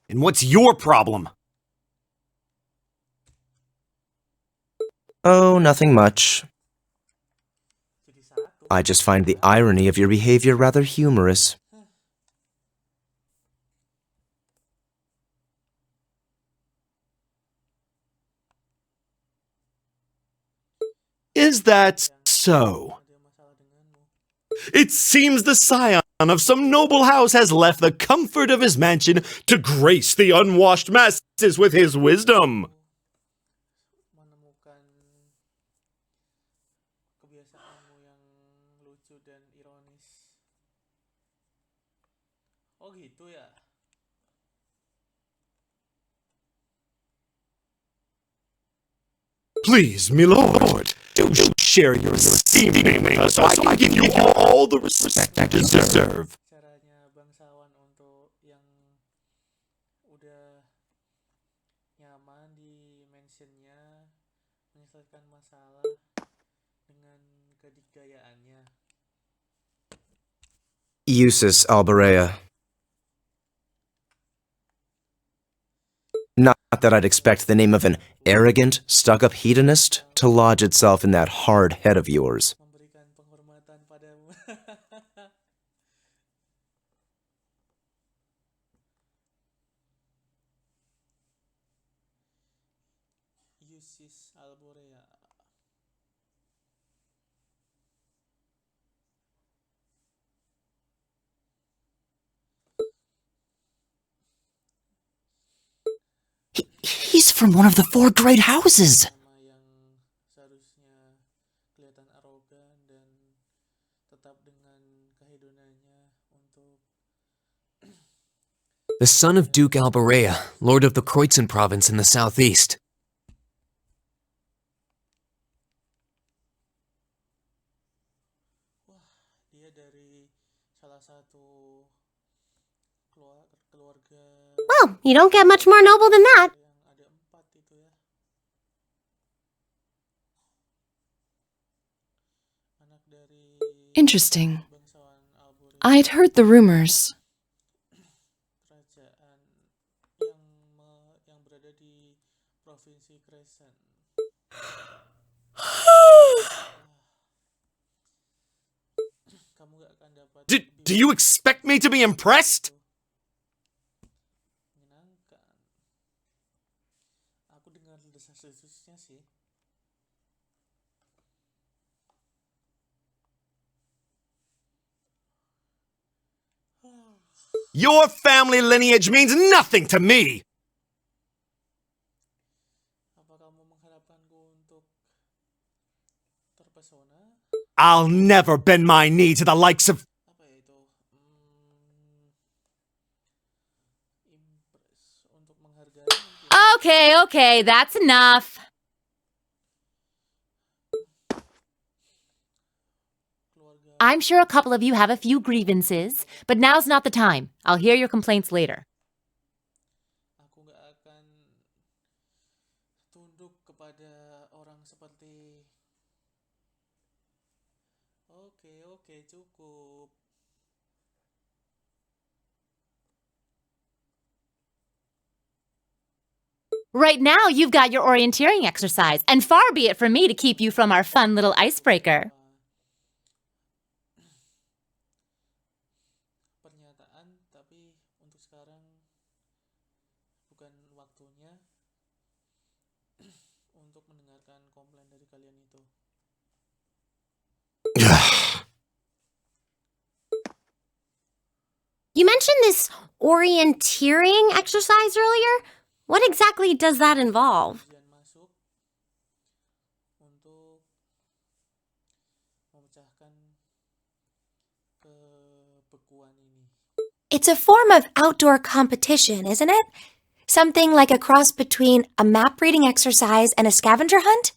And what's your problem? Oh, nothing much. I just find the irony of your behavior rather humorous. Is that so? It seems the scion of some noble house has left the comfort of his mansion to grace the unwashed masses with his wisdom. Menemukan kebiasaanmu yang lucu dan ironis. Oh gitu ya. Please, my lord, do share your esteem with us so I can give you all the respect you deserve. Caranya bangsawan untuk yang udah nyaman di mansionnya menyelesaikan masalah dengan kedigayaannya. Usus Alberea. Not that I'd expect the name of an arrogant, stuck-up hedonist to lodge itself in that hard head of yours. Memberikan penghormatan padamu. Usis Alborea. He's from one of the 4 great houses. Nama yang seharusnya kelihatan arogan dan tetap dengan kehedonannya untuk The son of Duke Alberea, lord of the Kreutzen province in the southeast. wah, dia dari salah satu keluarga Well, you don't get much more noble than that. yang ada 4 itu ya. Anak dari Interesting. bangsawan Alborea. I'd heard the rumors. Kerajaan yang berada di provinsi Crescent. Kamu gak akan dapat Do you expect me to be impressed? menyenangkan. Aku dengar desas-desusnya sih. Your family lineage means nothing to me. Apa kamu mengharapkanku untuk terpesona? I'll never bend my knee to the likes of... Apa ya itu? Impress untuk menghargai mungkin. Okay, that's enough. Keluarga I'm sure a couple of you have a few grievances, but now's not the time. I'll hear your complaints later. aku gak akan tunduk kepada orang seperti Oke, cukup. Right now, you've got your orienteering exercise, and far be it from me to keep you from our fun little icebreaker. Pernyataan, tapi untuk sekarang bukan waktunya untuk mendengarkan komplain dari kalian itu. You mentioned this orienteering exercise earlier. What exactly does that involve? Ujian masuk untuk memecahkan kebekuan ini. It's a form of outdoor competition, isn't it? Something like a cross between a map-reading exercise and a scavenger hunt?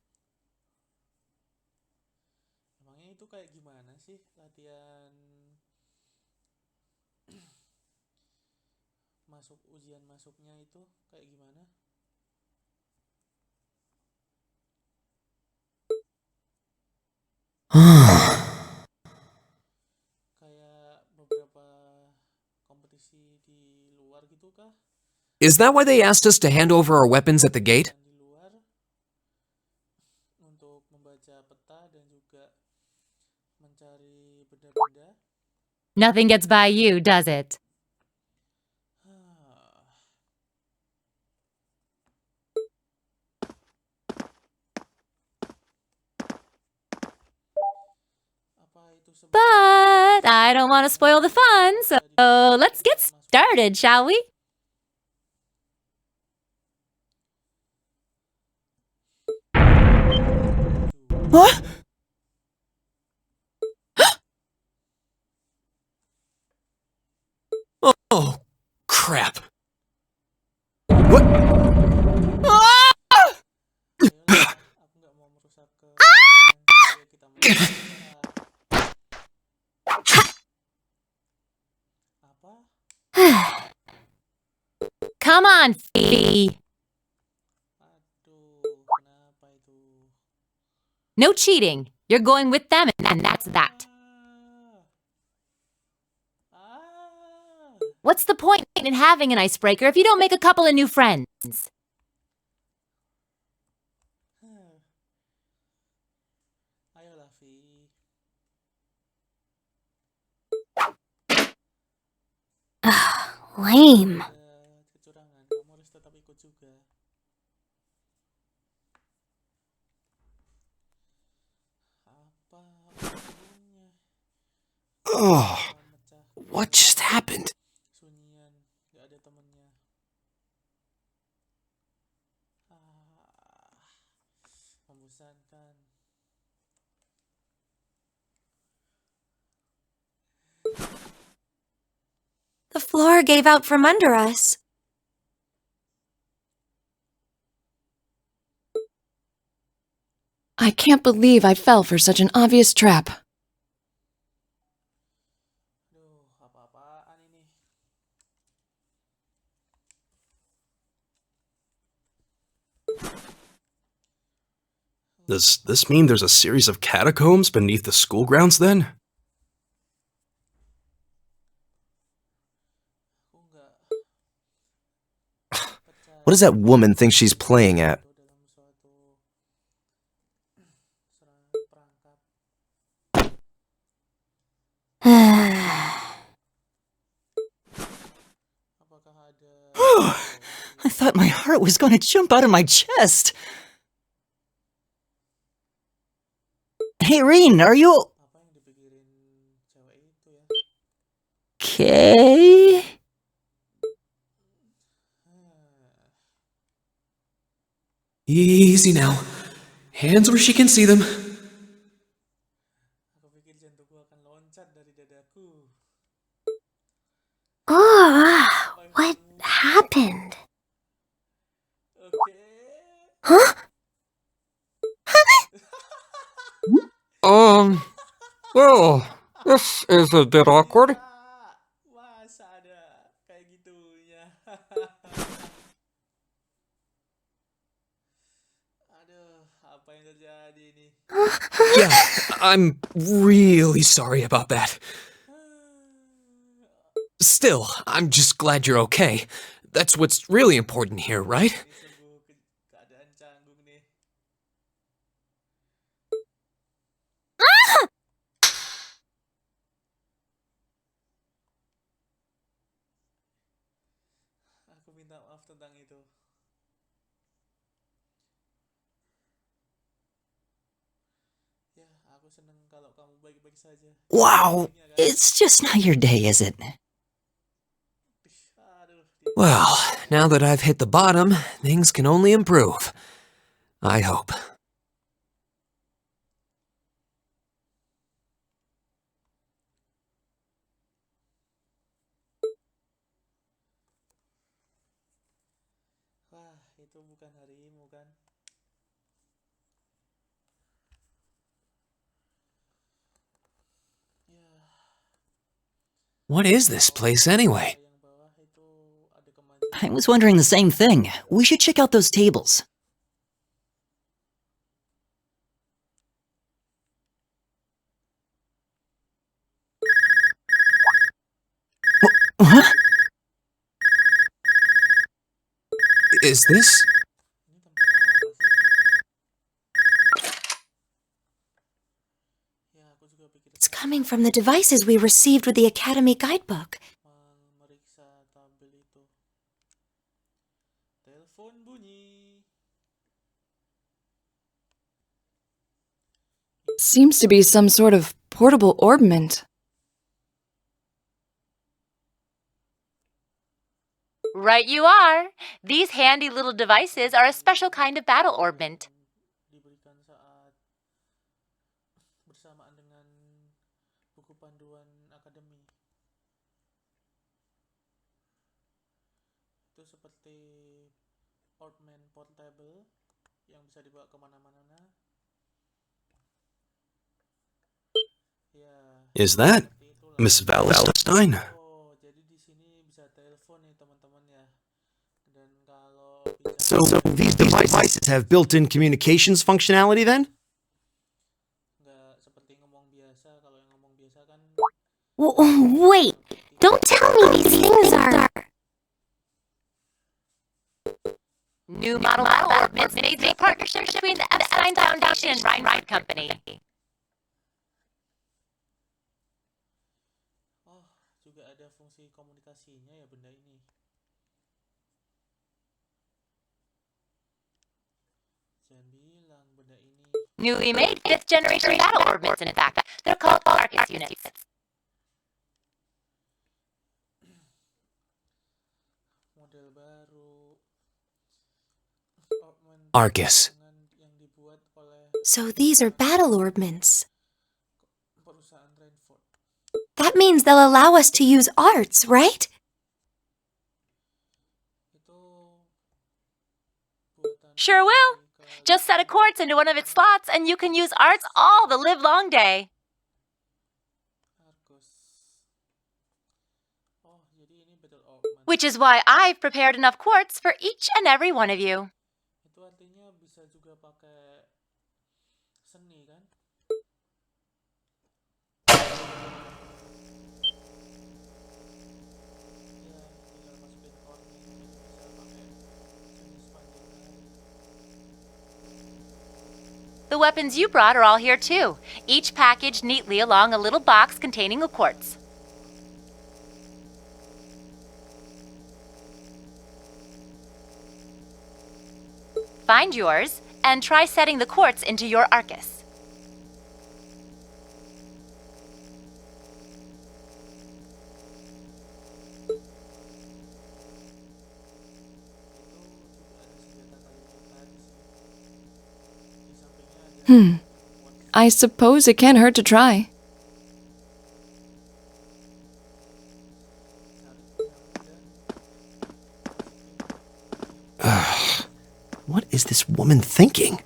Emangnya itu kayak gimana sih latihan masuk ujian masuknya itu kayak gimana? Kayak beberapa kompetisi di luar gitu kah? Is that why they asked us to hand over our weapons at the gate? di luar untuk membaca peta dan juga mencari benda-benda. Nothing gets by you, does it? Apa itu sebuah But I don't want to spoil the fun, so let's get started, shall we? What? Oh, crap. ayolah, aku nggak mau merusak ayo kita mulai. Apa? Come on, Phoebe. Aduh, kenapa itu? No cheating. You're going with them, and that's that. Ah. What's the point in having an icebreaker if you don't make a couple of new friends? Ayolah, Vi. Lame. Ada kecurangan, kamu harus tetap ikut juga. Apa ujungnya? Oh, Mecah what just happened? sunyian, nggak ada temennya. Ah, membosankan. The floor gave out from under us. I can't believe I fell for such an obvious trap. Duh, apa-apaan ini? Does this mean there's a series of catacombs beneath the school grounds then? Aku nggak percaya What does that woman think she's playing at? itu dalam suatu serangan perangkap. Apakah ada I thought my heart was going to jump out of my chest. Hey, Reen, are you apa yang dipikirin cewek itu ya? okay? Easy now. Hands where she can see them. Aku pikir jantungku akan loncat dari dadaku. Oh, what happened? Oke. Huh? Well, this is a bit awkward. Masa ada kayak gitunya? Aduh, apa yang terjadi ini? Yeah, I'm really sorry about that. Still, I'm just glad you're okay. That's what's really important here, right? Ini sungguh keadaan canggung nih. Aku minta maaf tentang itu. Ya, aku seneng kalau kamu baik-baik saja. Wow, Ini agak- it's just not your day, is it? Aduh, Well, now that I've hit the bottom, things can only improve. I hope. wah, itu bukan harimu kan? Ya, What is this place anyway? yang bawah itu ada kemanjangan. I was wondering the same thing. We should check out those tables. Huh? is this? Ini tempat apa sih? Ya, aku juga pikir It's coming from the devices we received with the Academy guidebook. meriksa tabel itu. Telepon bunyi. Seems to be some sort of portable orbment. Right you are. These handy little devices are a special kind of battle orbment. Diberikan saat bersamaan dengan buku panduan akademi. Itu seperti Ornament Portable yang bisa dibawa kemana-mana. Ya, Is that seperti itulah. Miss Valentine? Oh, jadi di sini bisa telepon nih teman-teman ya. Dan kalau bicara So these devices have built-in communications functionality then? nggak seperti ngomong biasa, kalau yang ngomong biasa kan Wait, don't tell me these things are. New model orbits made in partnership between the Epstein Foundation and Rhine Company. oh, juga ada fungsi komunikasinya ya benda ini. Jangan bilang benda ini Newly made 5th generation battle orbits, in fact. They're called Arcus units. model baru. Arcus. Yang dibuat oleh So these are battle orbments. perusahaan Rainford. That means they'll allow us to use arts, right? Itu buatan Sure will. Amerika. Just set a quartz into one of its slots and you can use arts all the livelong day. Argus. Oh, jadi ini battle orbment. Which is why I've prepared enough quartz for each and every one of you. Itu artinya bisa juga pakai seni kan? Ya, tinggal masukin ornya jadi bisa pakai seni sepanjang hari. The weapons you brought are all here too, each packaged neatly along a little box containing a quartz. Find yours and try setting the quartz into your Arcus. Itu juga ada senjata kayu yang tadi sih. Di sampingnya ada I suppose it can't hurt to try. What is this woman thinking?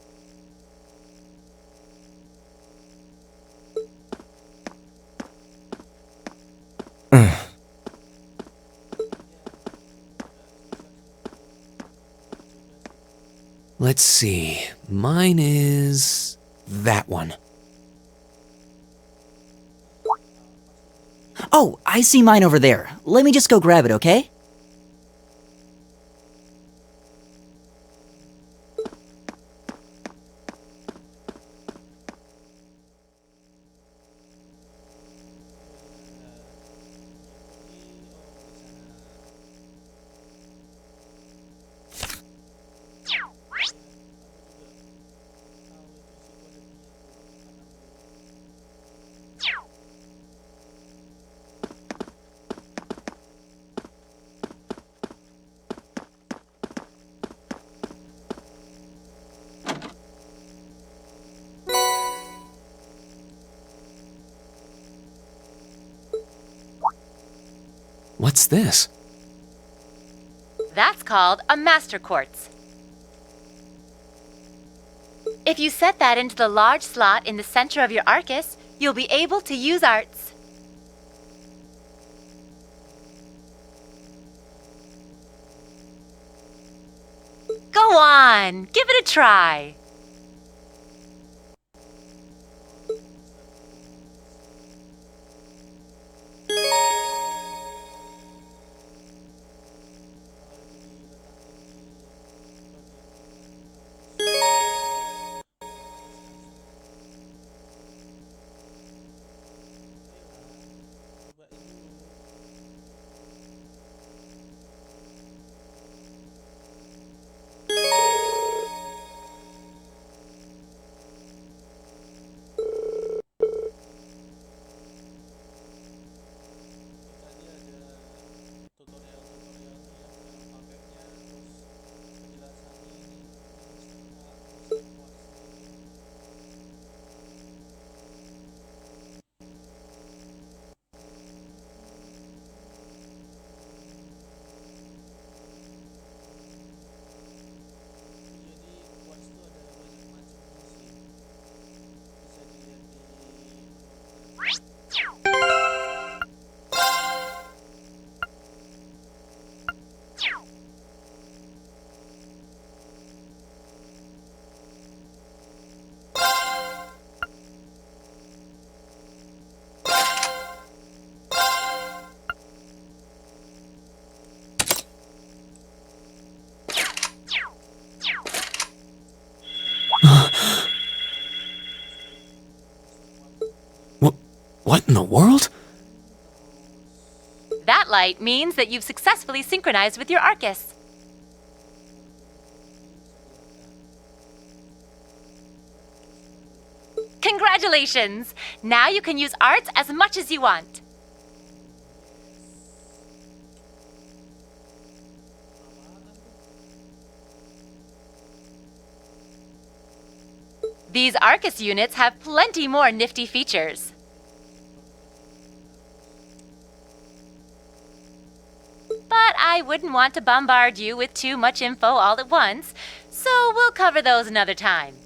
Let's see. Mine is that one. Oh, I see mine over there. Let me just go grab it, okay? What's this? That's called a master quartz. If you set that into the large slot in the center of your Arcus, you'll be able to use arts. Go on, give it a try. light means that you've successfully synchronized with your Arcus. Congratulations! Now you can use arts as much as you want. These Arcus units have plenty more nifty features. But I wouldn't want to bombard you with too much info all at once, so we'll cover those another time.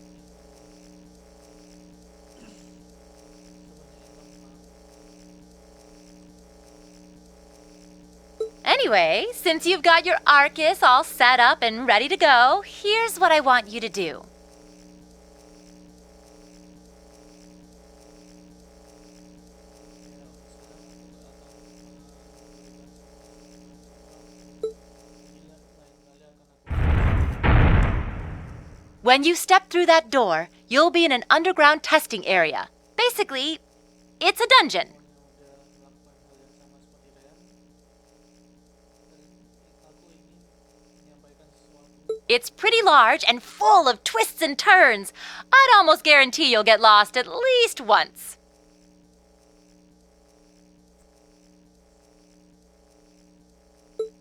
Anyway, since you've got your Arcus all set up and ready to go, here's what I want you to do. When you step through that door, you'll be in an underground testing area. Basically, it's a dungeon. It's pretty large and full of twists and turns. I'd almost guarantee you'll get lost at least once.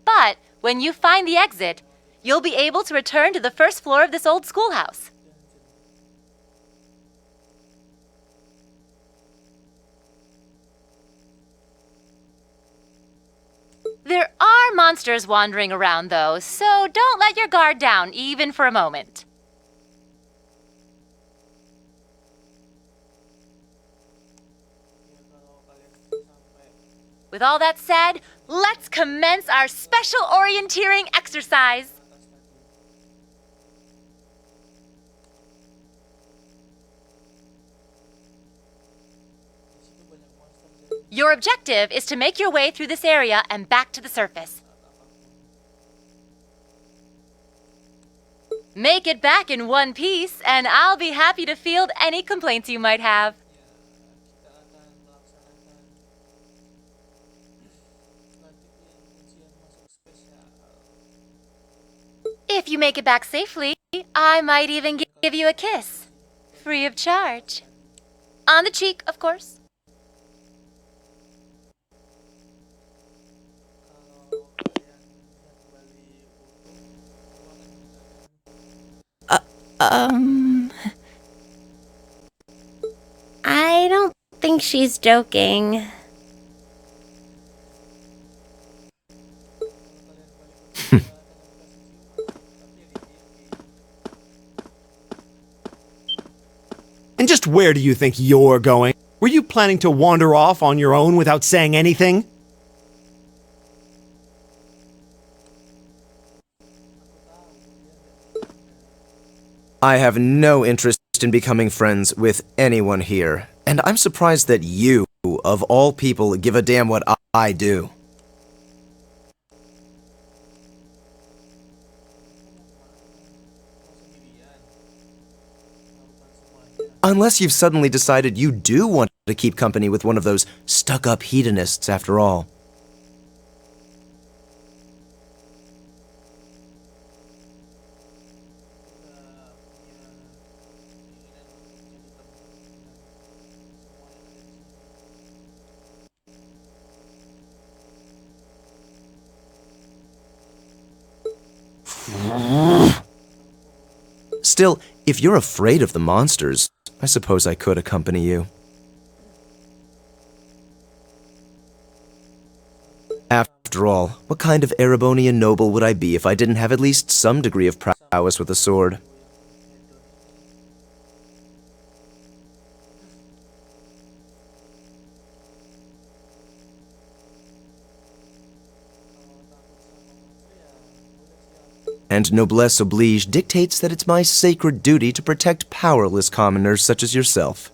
But when you find the exit, you'll be able to return to the first floor of this old schoolhouse. There are monsters wandering around, though, so don't let your guard down, even for a moment. With all that said, let's commence our special orienteering exercise. Your objective is to make your way through this area and back to the surface. Make it back in one piece, and I'll be happy to field any complaints you might have. If you make it back safely, I might even give you a kiss. Free of charge. On the cheek, of course. I don't think she's joking. And just where do you think you're going? Were you planning to wander off on your own without saying anything? I have no interest in becoming friends with anyone here, and I'm surprised that you, of all people, give a damn what I do. Unless you've suddenly decided you do want to keep company with one of those stuck-up hedonists after all. Still, if you're afraid of the monsters, I suppose I could accompany you. After all, what kind of Erebonian noble would I be if I didn't have at least some degree of prowess with a sword? And noblesse oblige dictates that it's my sacred duty to protect powerless commoners such as yourself.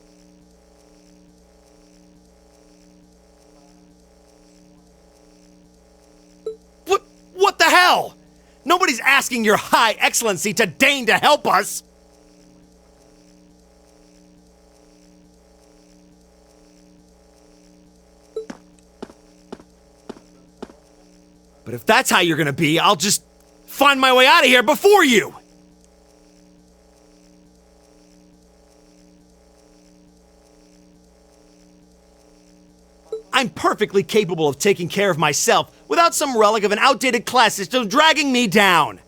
What the hell? Nobody's asking your High Excellency to deign to help us! But if that's how you're gonna be, I'll just find my way out of here before you! I'm perfectly capable of taking care of myself without some relic of an outdated class system dragging me down!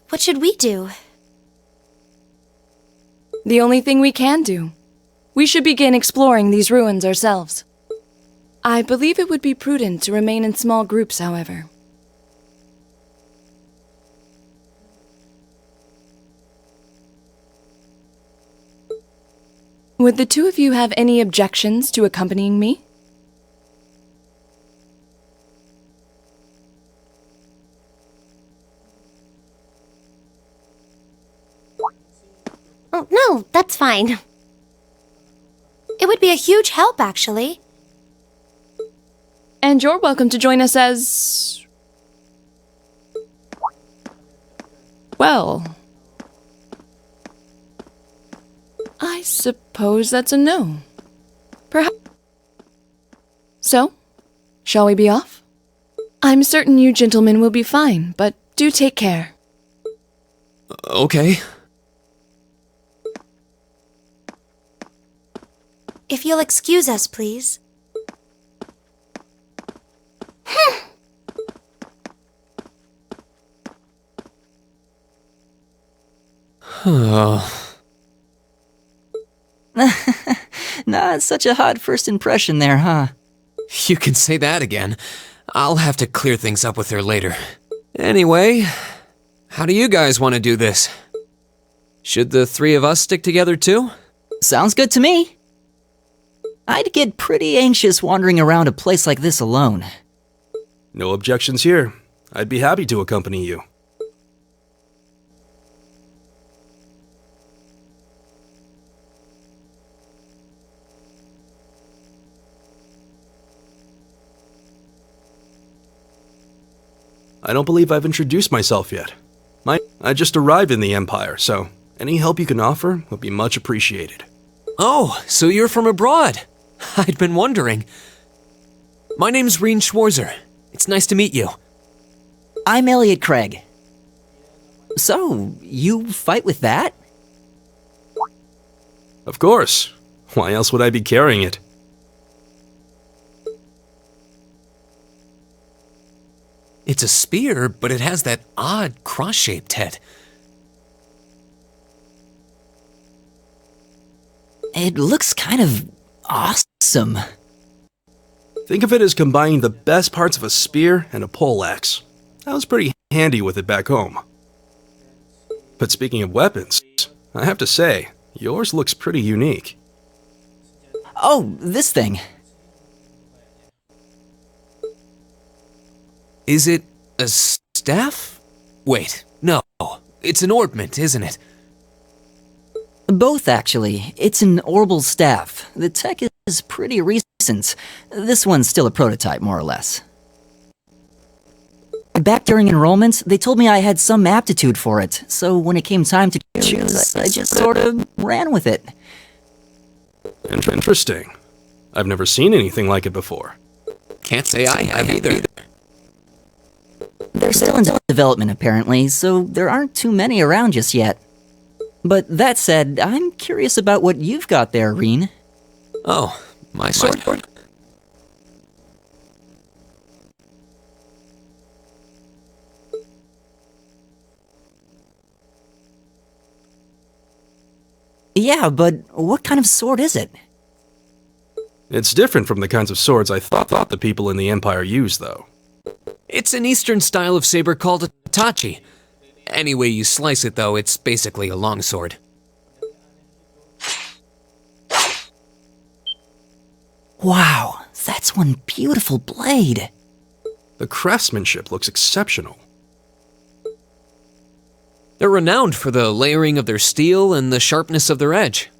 What should we do? The only thing we can do. We should begin exploring these ruins ourselves. I believe it would be prudent to remain in small groups, however. Would the two of you have any objections to accompanying me? Oh, no, that's fine. It would be a huge help, actually. And you're welcome to join us as... well... I suppose that's a no. Perhaps... So, shall we be off? I'm certain you gentlemen will be fine, but do take care. Okay. If you'll excuse us, please. Not such a hot first impression there, huh? You can say that again. I'll have to clear things up with her later. Anyway, how do you guys want to do this? Should the three of us stick together too? Sounds good to me. I'd get pretty anxious wandering around a place like this alone. No objections here. I'd be happy to accompany you. I don't believe I've introduced myself yet. I just arrived in the Empire, so any help you can offer would be much appreciated. Oh, so you're from abroad. I'd been wondering. My name's Reen Schwarzer. It's nice to meet you. I'm Elliot Craig. So, you fight with that? Of course. Why else would I be carrying it? It's a spear, but it has that odd cross-shaped head. It looks kind of awesome. Think of it as combining the best parts of a spear and a poleaxe. I was pretty handy with it back home. But speaking of weapons, I have to say, yours looks pretty unique. Oh, this thing. Is it a staff? Wait, no. It's an ornament, isn't it? Both, actually. It's an orbital staff. The tech is pretty recent. This one's still a prototype, more or less. Back during enrollment, they told me I had some aptitude for it, so when it came time to choose, I just sort of ran with it. Interesting. I've never seen anything like it before. Can't say I have either. They're still in development, apparently, so there aren't too many around just yet. But that said, I'm curious about what you've got there, Reen. Oh, my sword. Yeah, but what kind of sword is it? It's different from the kinds of swords I thought the people in the Empire used, though. It's an Eastern style of saber called a tachi. Any way you slice it, though, it's basically a longsword. Wow, that's one beautiful blade. The craftsmanship looks exceptional. They're renowned for the layering of their steel and the sharpness of their edge.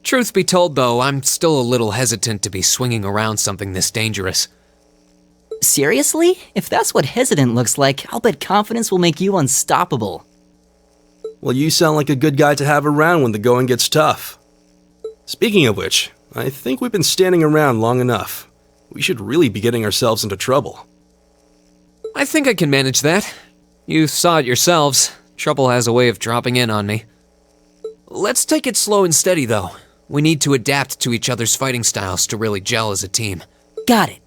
Truth be told, though, I'm still a little hesitant to be swinging around something this dangerous. Seriously? If that's what hesitant looks like, I'll bet confidence will make you unstoppable. Well, you sound like a good guy to have around when the going gets tough. Speaking of which, I think we've been standing around long enough. We should really be getting ourselves into trouble. I think I can manage that. You saw it yourselves. Trouble has a way of dropping in on me. Let's take it slow and steady, though. We need to adapt to each other's fighting styles to really gel as a team. Got it.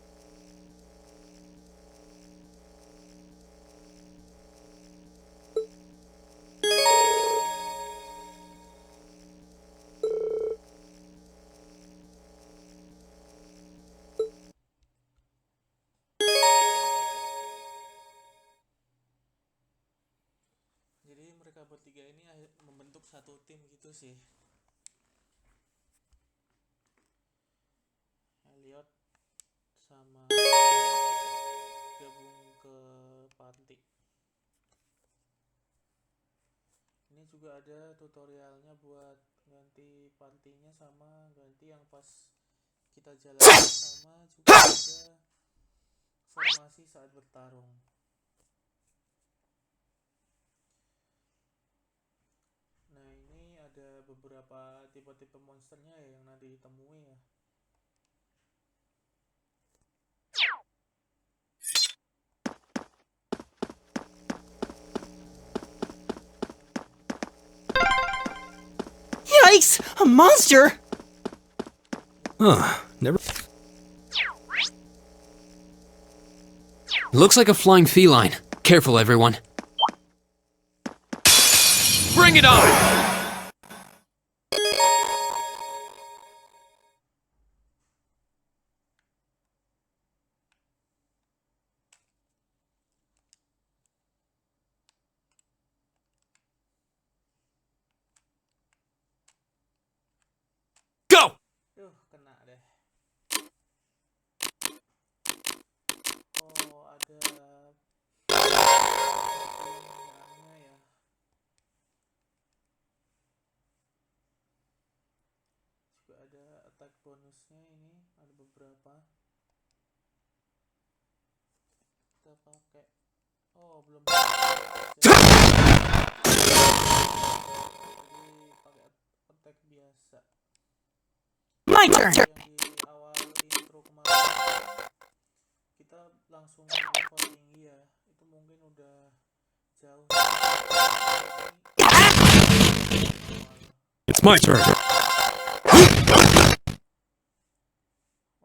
Jadi mereka bertiga ini membentuk satu tim gitu sih. Elliot sama gabung ke party. Ini juga ada tutorialnya buat ganti partinya sama ganti yang pas kita jalan, sama juga ada formasi saat bertarung. Nah, ini ada beberapa tipe-tipe monsternya ya yang nanti ditemui ya. Yikes! A monster! Never. Looks like a flying feline. Careful, everyone. Bring it on! Go! Kena deh. Oh, ada nyerangnya ya. Juga ada attack bonusnya, ini ada beberapa. Kita pakai. Oh, belum. Jadi pakai attack biasa. My turn! Yang di awal intro kemarin kita langsung level tinggi ya, itu mungkin udah jauh. It's my turn.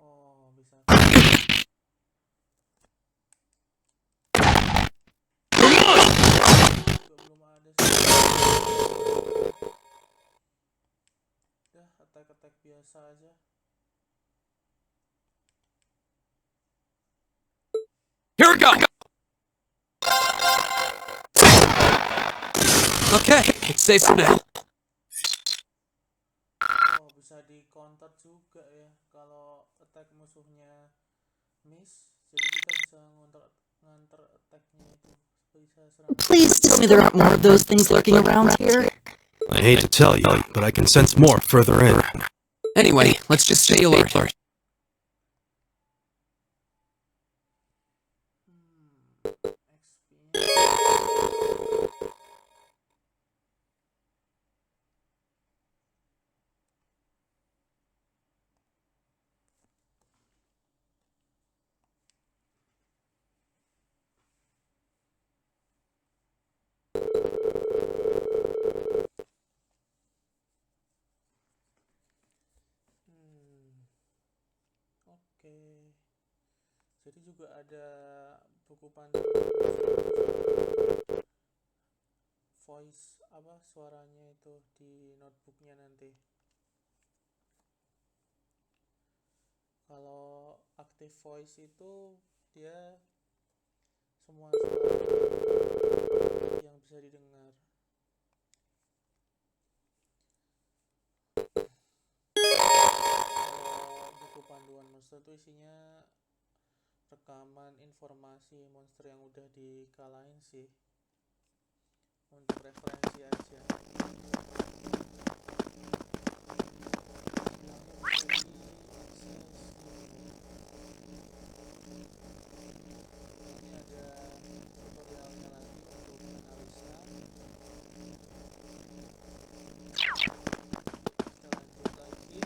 Oh, bisa. Belum ada sih. Udah attack biasa aja. Here we go! Okay, it's safe for now. Oh, bisa di counter juga ya kalau attack musuhnya miss, jadi kita bisa nganter attacknya itu, bisa serang. Please tell me there aren't more of those things lurking around here. I hate to tell you, but I can sense more further in. Anyway, let's just stay alert. Oke. Jadi juga ada buku panduan voice suaranya itu di notebooknya nanti. Kalau active voice itu dia semua suara yang bisa didengar. Kalau buku panduan monster itu isinya rekaman informasi monster yang udah dikalahin sih. untuk referensi aja. Ini ada tutorialnya lagi untuk analisa. Kita lanjut lagi.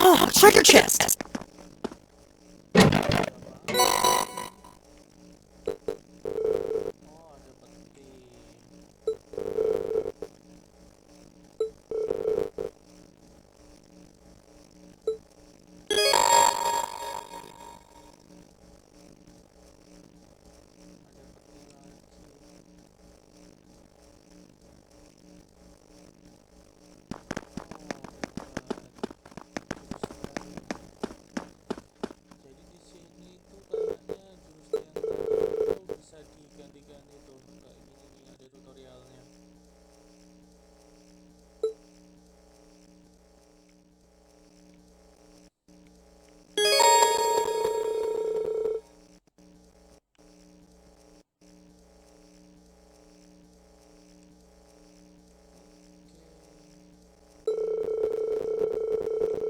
Oh, treasure chest! Oh, ada peti. Ada peti lagi. Jadi di sini tuh kayaknya jurus yang itu bisa diganti-ganti tuh kayak gini nih ada tutorialnya.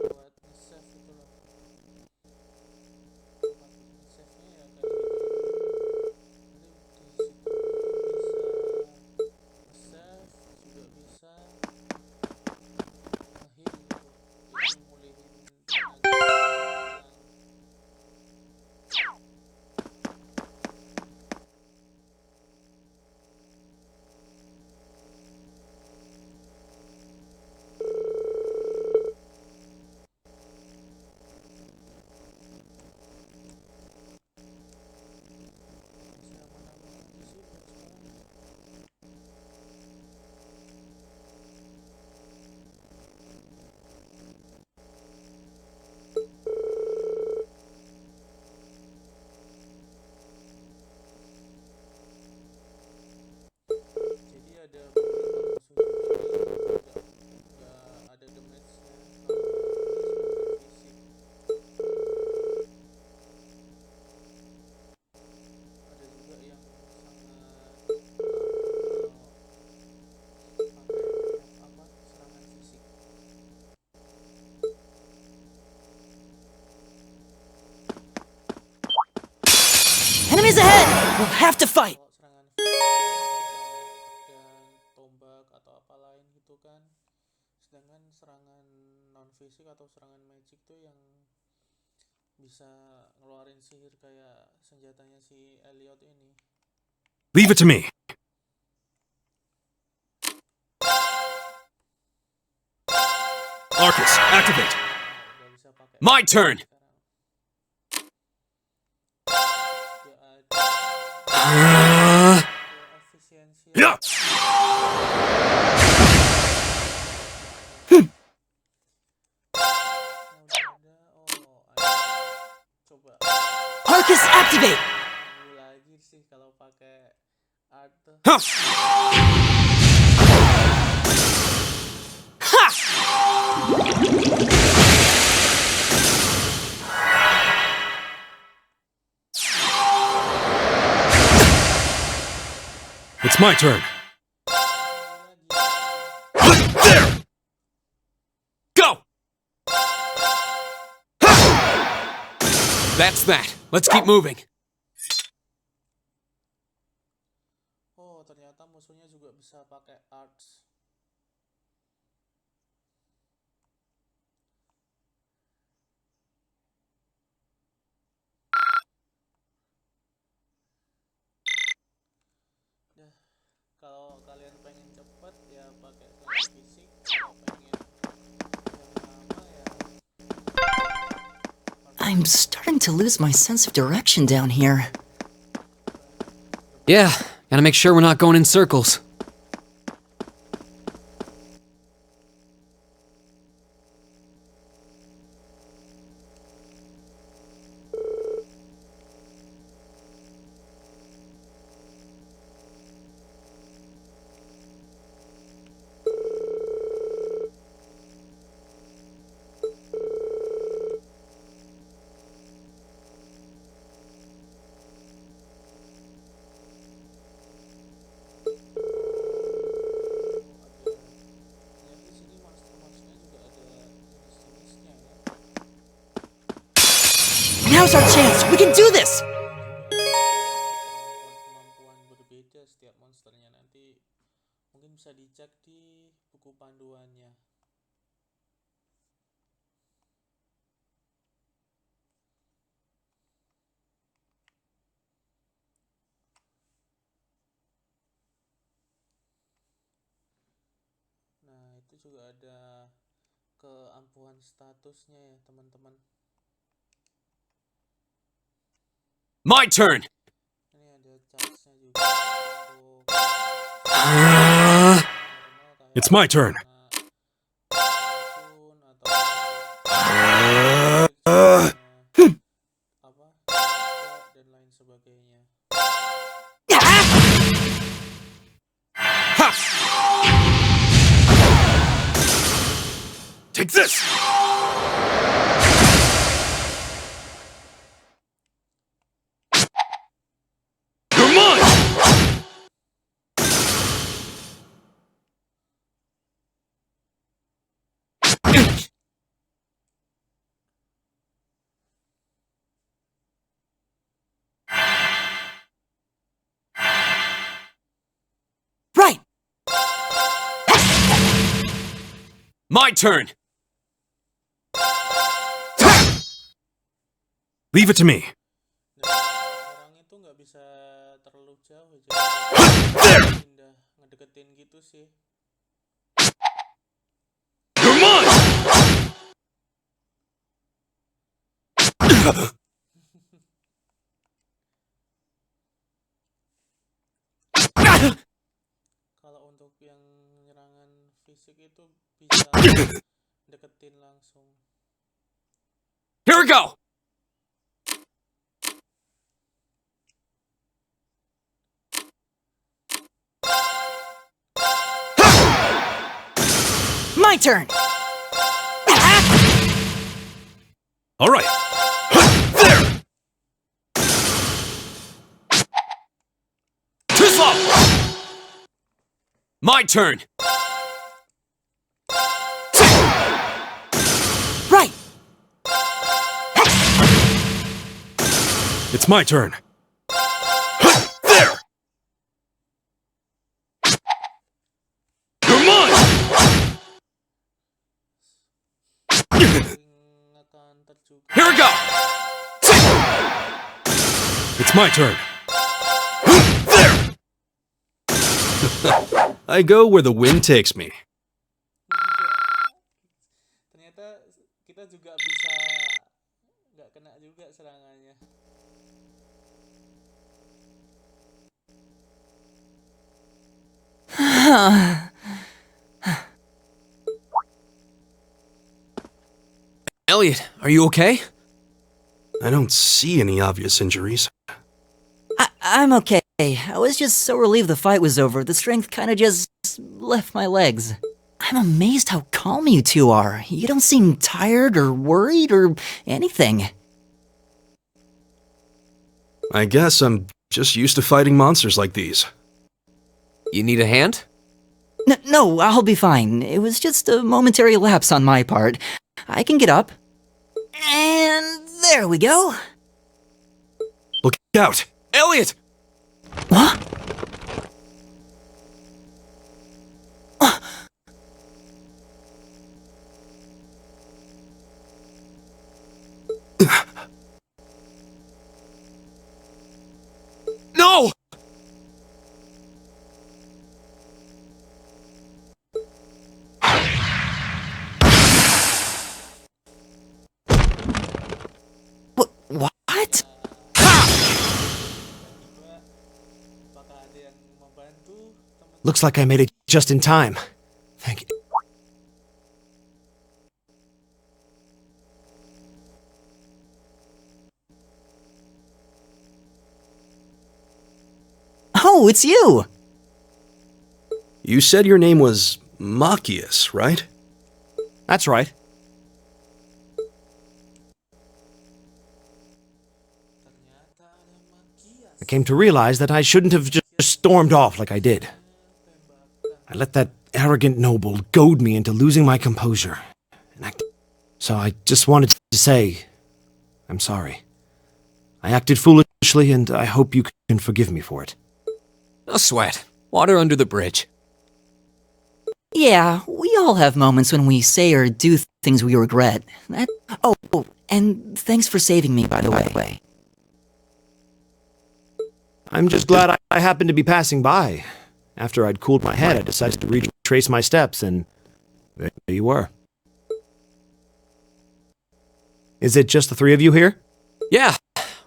Buat nge-save itu loh. Tempat nge-save-nya ya kayak gitu. Nanti di situ bisa nge-save juga bisa nge-heal gitu. Jadi mulihin tenaga yang masih aman-aman aja sih buat sekarang. Jadi ada beberapa musuh juga nih nggak ada damage-nya kalau serangan fisik. Ada juga yang sangat kalau pakai apa serangan fisik. Enemies ahead! We'll have to fight! Kalau serangan fisik bisa dan tombak atau apa lain gitu kan. Sedangkan serangan non fisik atau serangan magic tuh yang bisa ngeluarin sihir kayak senjatanya si Elliot ini. Leave it to me. Arcus, activate. Udah bisa pakai My turn! sekarang. Juga ada efisiensi Yeah. coba Arcus, activate! tunggu lagi sih kalau pakai art tuh. It's my turn. Lagi. There! Go! That's that. Let's keep moving. Oh, ternyata musuhnya juga bisa pakai arts. Dah, kalau kalian pengen cepet ya pakai serangan fisik. Kalau pengen yang lama ya I'm starting to lose my sense of direction down here. Yeah, gotta make sure we're not going in circles. Ternyata di sini monster-monsternya juga ada jenis-jenisnya ya. Now's our chance. We can do this. Kemampuan-kemampuan berbeda setiap monsternya, nanti mungkin bisa dicek di buku panduannya. Nah, itu juga ada keampuhan statusnya ya, teman-teman. My turn! Ini ada charge-nya juga untuk normal kayak It's my turn. racun atau apa dan lain sebagainya. Take this! You're mine! Right. My turn! Leave it to me. Dan orang itu nggak bisa terlalu jauh, jadi pindah ngedeketin gitu sih. You're mine! Kalau untuk yang nyerangan fisik itu bisa deketin langsung. Here we go! My turn. All right. There! Too slow! My turn! Right. It's my turn. There! You're mine! Ngekanter juga. Here we go! It's my turn. There! I go where the wind takes me. Ternyata kita juga bisa nggak kena juga serangannya. Elliot, are you okay? I don't see any obvious injuries. I'm okay. I was just so relieved the fight was over, the strength kinda just left my legs. I'm amazed how calm you two are. You don't seem tired or worried or anything. I guess I'm just used to fighting monsters like these. You need a hand? No, I'll be fine. It was just a momentary lapse on my part. I can get up. And there we go. Look out! Elliot! What? No! What? Tiba-tiba Looks like I made it just in time. Thank you. Oh, it's you! You said your name was Machias, right? That's right. Ternyata ada Makias. I came to realize that I shouldn't have just stormed off like I did. I let that arrogant noble goad me into losing my composure. So I just wanted to say, I'm sorry. I acted foolishly, and I hope you can forgive me for it. No sweat. Water under the bridge. Yeah, we all have moments when we say or do things we regret. Oh, and thanks for saving me, by the way. I'm just glad I happened to be passing by. After I'd cooled my head, I decided to retrace my steps, and there you were. Is it just the three of you here? Yeah,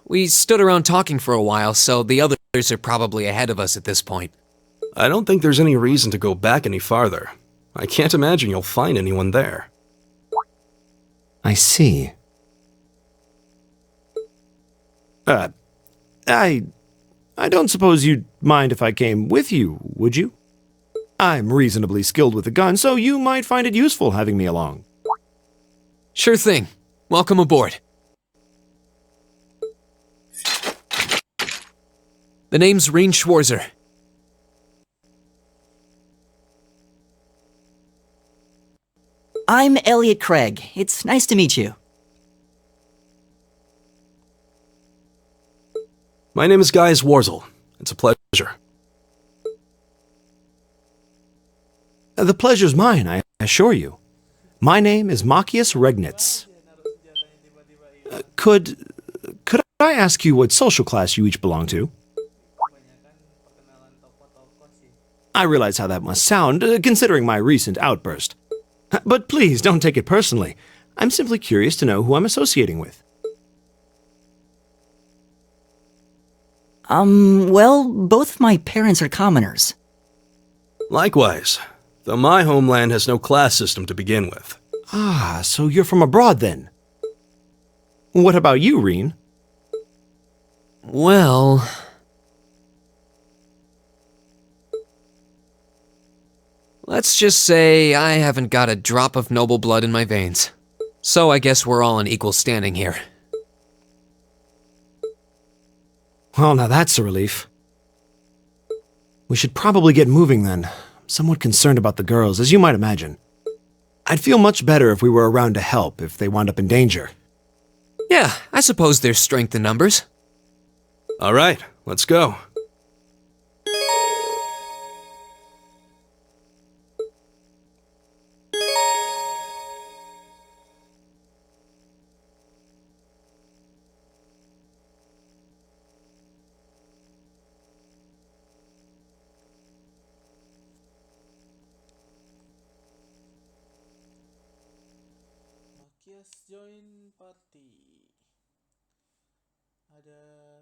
we stood around talking for a while, so the others are probably ahead of us at this point. I don't think there's any reason to go back any farther. I can't imagine you'll find anyone there. I see. I don't suppose you'd mind if I came with you, would you? I'm reasonably skilled with a gun, so you might find it useful having me along. Sure thing. Welcome aboard. The name's Reen Schwarzer. I'm Elliot Craig. It's nice to meet you. My name is Gaius Warzel. It's a pleasure. The pleasure's mine, I assure you. My name is Machias Regnitz. Could I ask you what social class you each belong to? I realize how that must sound, considering my recent outburst. But please, don't take it personally. I'm simply curious to know who I'm associating with. Well, both of my parents are commoners. Likewise, though my homeland has no class system to begin with. Ah, so you're from abroad then? What about you, Reen? Well... let's just say I haven't got a drop of noble blood in my veins. So I guess we're all in equal standing here. Well, now that's a relief. We should probably get moving then. I'm somewhat concerned about the girls, as you might imagine. I'd feel much better if we were around to help if they wound up in danger. Yeah, I suppose there's strength in numbers. All right, let's go. Makias join party. Ada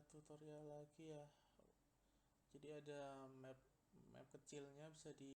tutorial lagi ya. Jadi ada map kecilnya bisa di